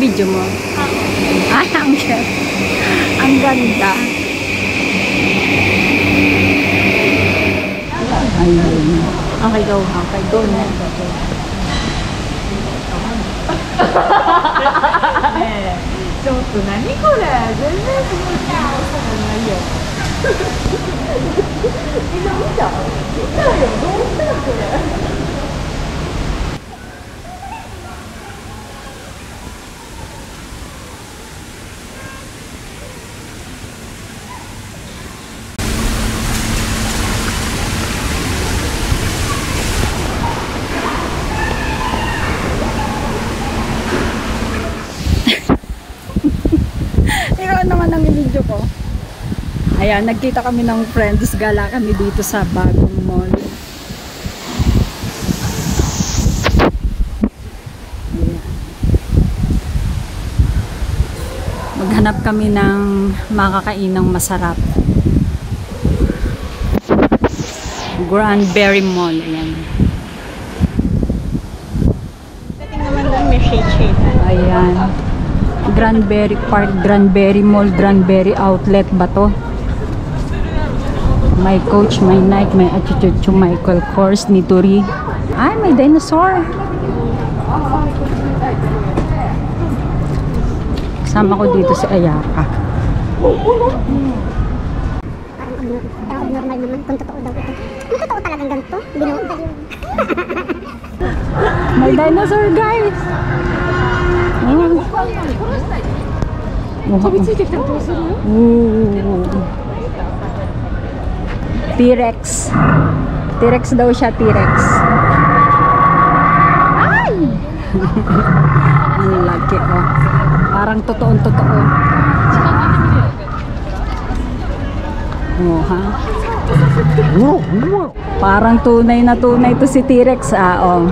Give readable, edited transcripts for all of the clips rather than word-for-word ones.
Binibidyo mo? Ay, ang ganda. Ayun. Okay, go. Okay, go na.ちょっと何これ全然気持ち合わせないよみんな見たよどうしたのこれnaman ang video ko. Ayan, nagkita kami ng friends. Gala kami dito sa bagong mall. Ayan. Maghanap kami ng makakainang masarap. Granberry Mall. Ayan. Dating naman doon may shade. Ayan. Granberry Park, Granberry Mall, Granberry Outlet ba to? My Coach, my Nike, my Attitude to Michael Kors, Nitori. Ay, may dinosaur. Kasama ko dito si Ayaka. Parang normal naman kung totoo daw ito. Kung totoo talagang ganito, binuo tayo. May dinosaur, guys. T-Rex. T-Rex daw siya, T-Rex. Ay! Ang laki, oh. Parang totoong-totoo. Oh, ha? Parang tunay na tunay to si T-Rex, ah, oh.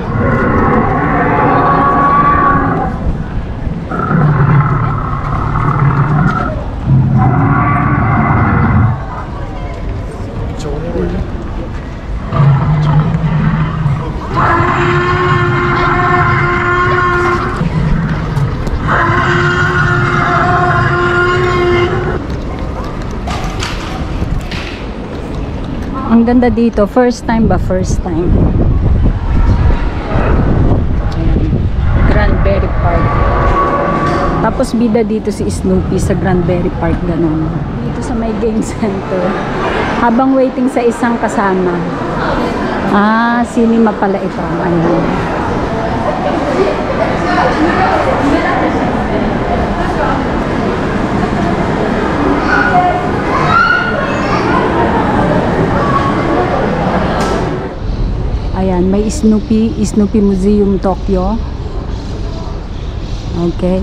Ang ganda dito. First time ba? First time. Granberry Park. Tapos bida dito si Snoopy sa Granberry Park. Ganun. Dito sa may game center. Habang waiting sa isang kasama. Ah, cinema pala ito. Ayun. Ayan, may Snoopy Museum Tokyo. Okay.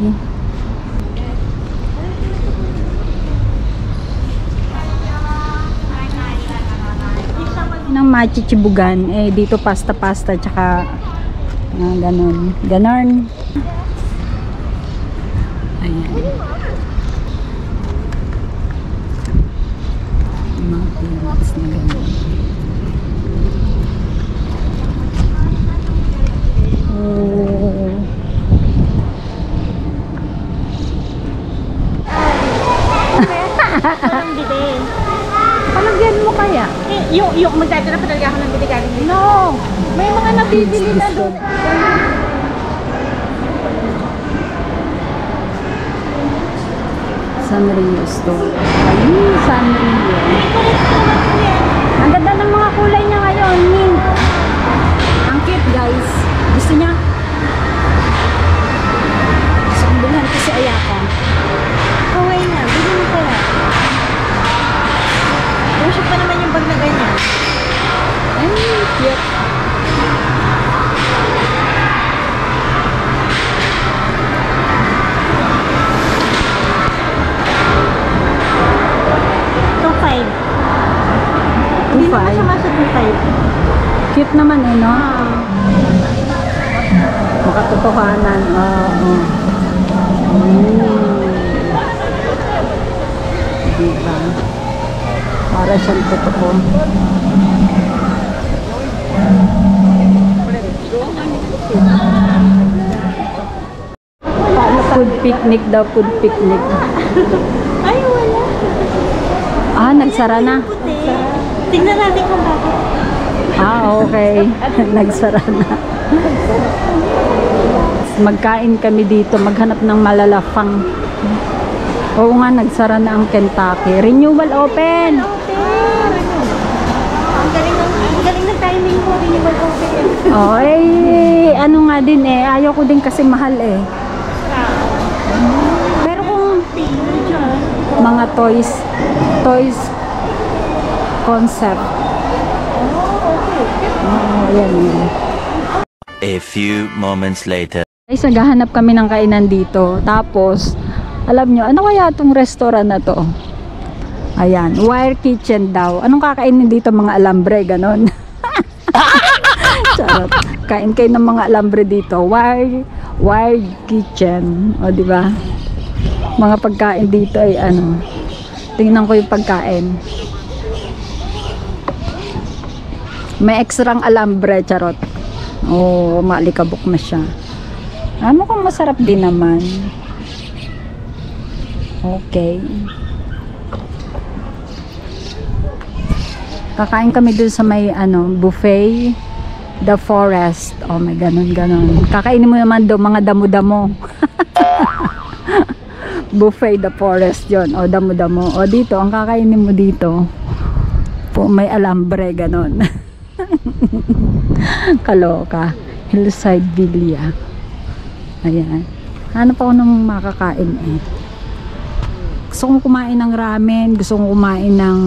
Ng machichibugan, eh dito pasta tsaka ganon. Ayan. Mga peanuts na ganon. Parang bide. Palagyan mo kaya? Yung magdadala pa talaga ako ng bide galing dito. No! May mga nabibili na doon. Sanrio store. Ayun, Sanrio. Ang ganda ng mga kulay niya ngayon, mint. Ang cute, guys. Gusto niya? Gusto kong bilhan ko si Ayaka. Okay na, bilhin mo kaya. Worship pa naman yung bag na ganyan. Ay, cute. Hindi naman siya masya 2.5. Cute naman eh, no? Makatotohanan. Oo. Diba? Para siyang totoo. Food picnic daw, food picnic. Ay, wala. Ah, nagsara na. Puti. Tingnan natin kung bakit. Ah, okay. Nagsara na. Magkain kami dito, maghanap ng malalafang. Oo nga, nagsara na ang Kentucky. Renewal open! Ang galing ng timing mo, renewal open. Oh, eh, ano nga din eh, ayaw ko din kasi mahal eh. Pero kung mga toys concept. Oh, yan yun. A few moments later. Guys, naghahanap kami ng kainan dito. Tapos, alam nyo, ano kaya itong restaurant na to? Ayan, Wire Kitchen daw. Anong kakainin dito mga alambre, ganon? Charot. Kain kayo ng mga alambre dito. Wire Kitchen. O, di ba? Mga pagkain dito ay ano. Tingnan ko yung pagkain. May extrang alambre, charot. Oh, maalikabok na siya. Ano kung masarap din naman. Okay. Kakain kami dun sa may ano, buffet, the forest. Oh, may ganon. Kakainin mo naman daw mga damo-damo. Buffet, the forest yon. O, damo-damo. O, dito, ang kakainin mo dito, po, may alambre, ganon. Kaloka. Hillside Villa. Ayan. Ano pa ako nang makakain eh. Gusto kong kumain ng ramen. Gusto kong kumain ng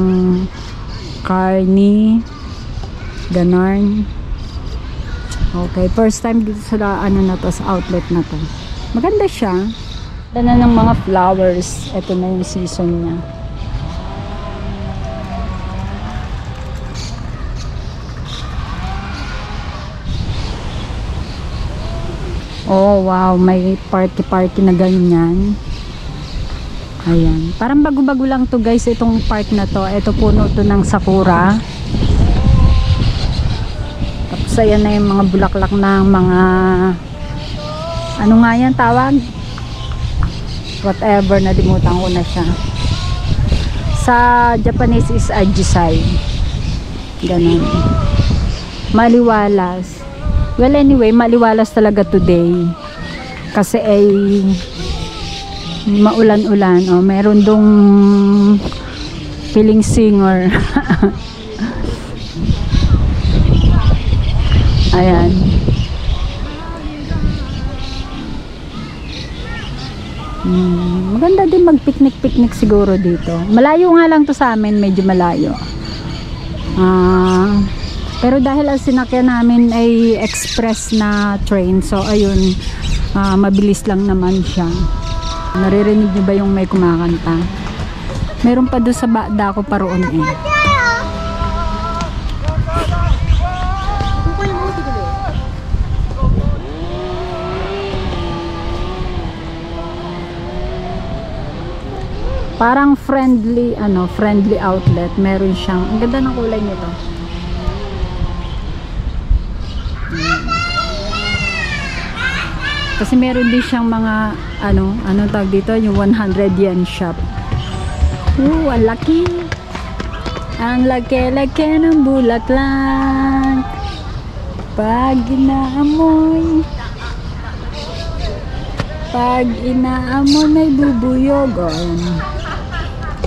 carne. Ganon. Okay. First time dito sa ano na to, sa outlet na to. Maganda siya. Ganda na ng mga flowers. Ito na yung season niya. Oh, wow. May party-party na ganyan. Ayan. Parang bago-bago lang to guys, itong park na to. Ito puno to ng sakura. Tapos ayan na yung mga bulaklak ng mga ano nga yan tawag? Whatever, nalimutan ko na siya. Sa Japanese is ajisai. Ganun. Maliwalas. Well, anyway, maliwalas talaga today. Kasi ay maulan-ulan. Oh, meron dong feeling singer. Ayan. Maganda din mag-picnic-picnic siguro dito. Malayo nga lang to sa amin, medyo malayo. Pero dahil ang sinakyan namin ay express na train, so ayun, mabilis lang naman siya. Naririnig niyo ba yung may kumakanta? Meron pa doon sa bada ko pa roon eh. Parang friendly outlet. Meron siyang, ang ganda ng kulay nito. Kasi meron din siyang mga anong tawag dito, yung 100 yen shop. Ang laki. Ang laki-laki ng bulaklak. Pag inaamoy may bubuyog.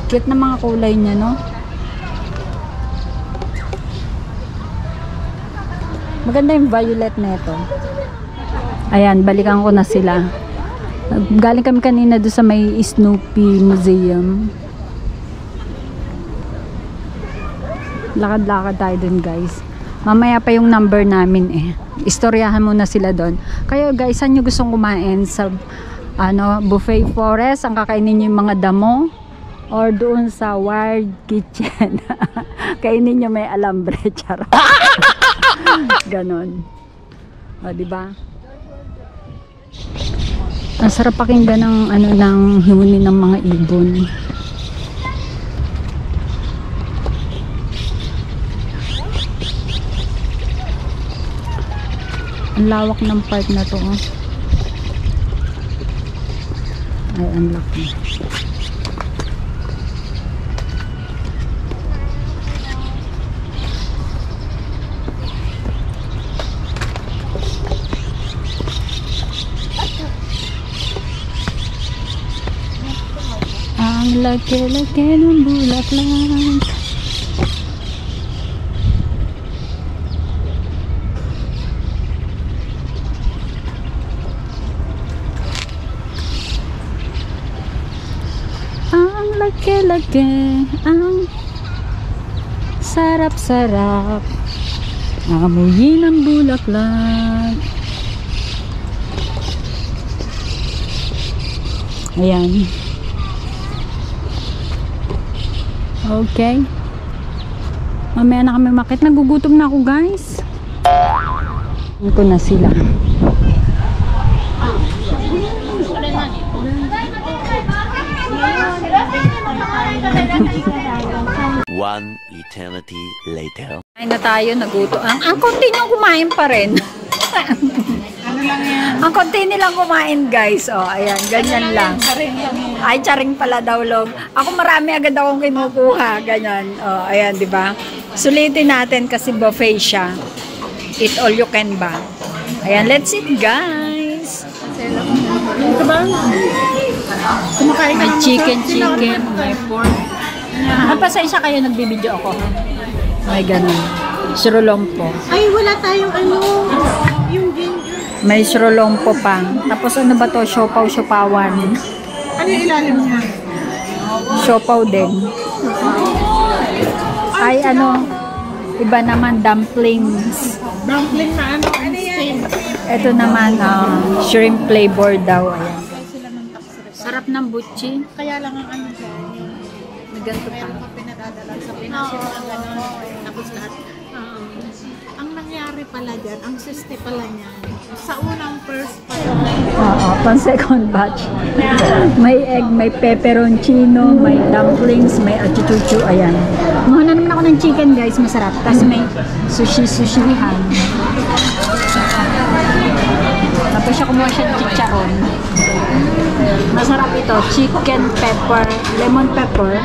Cute na mga kulay niya, no? Maganda yung violet na ito. Ayan, balikan ko na sila. Galing kami kanina doon sa may Snoopy Museum. Lakad-lakad tayo doon, guys. Mamaya pa yung number namin eh. Istoryahan muna sila doon. Kayo guys, saan nyo gustong kumain? Sa buffet forest, ang kakainin nyo yung mga damo? Or doon sa Wild Kitchen? Kainin nyo may alambre, charot. Ganon. O, diba? Ang sarap pakinggan ng ng huni ng mga ibon. Ang lawak ng park na to. Ay, unlock na. Ang laki-laki ng bulaklak. Ang laki-laki, ang sarap-sarap, amoy ng bulaklak. Ayan. Okay. Mamaya na kami makit. Nagugutom na ako, guys. Ano ko na sila. One eternity later. Kain na tayo, nagutom. Ang konti nang kumain pa rin. Ang konti nilang kumain, guys. Oh, ayan, ganyan lang. Ay, charing pala daw, log. Ako marami agad akong kinukuha, ganyan. Oh, ayan, di ba? Sulitin natin kasi buffet siya. Eat all you can ba? Ayan, let's eat, guys. Ito ba? Kumakain ka May ng chicken, masarap. chicken, may pork. Pasensya kayo, nagbibideo ako. May ganun. Sirolompo. Ay, wala tayong ano. Yung ginger. May sirolompo pa. Tapos ano ba to? Siopaw-siopawan. Ano yung ilalim niya? Siopaw din. Ay, ano, iba naman, dumplings. Dumpling na ano. Steam. Ito naman, shrimp flavor daw. Ayan. Sarap ng butchi. Kaya lang ang ano dyan. Ganito pa. Meron pa pinadadala sa Pinas yung mga gano'n. Tapos lahat. Ang nangyari pala dyan, ang siste pala niyan. Sa unang first pa Oo, pang second batch. May egg, may pepperoncino, may dumplings, may achuchuchu. Ayan. Kumuha na naman ako ng chicken, guys. Masarap. Tapos may sushi-sushihan. Tapos siya kumuha siya ng chicharon. Masarap ito. Chicken pepper, lemon pepper.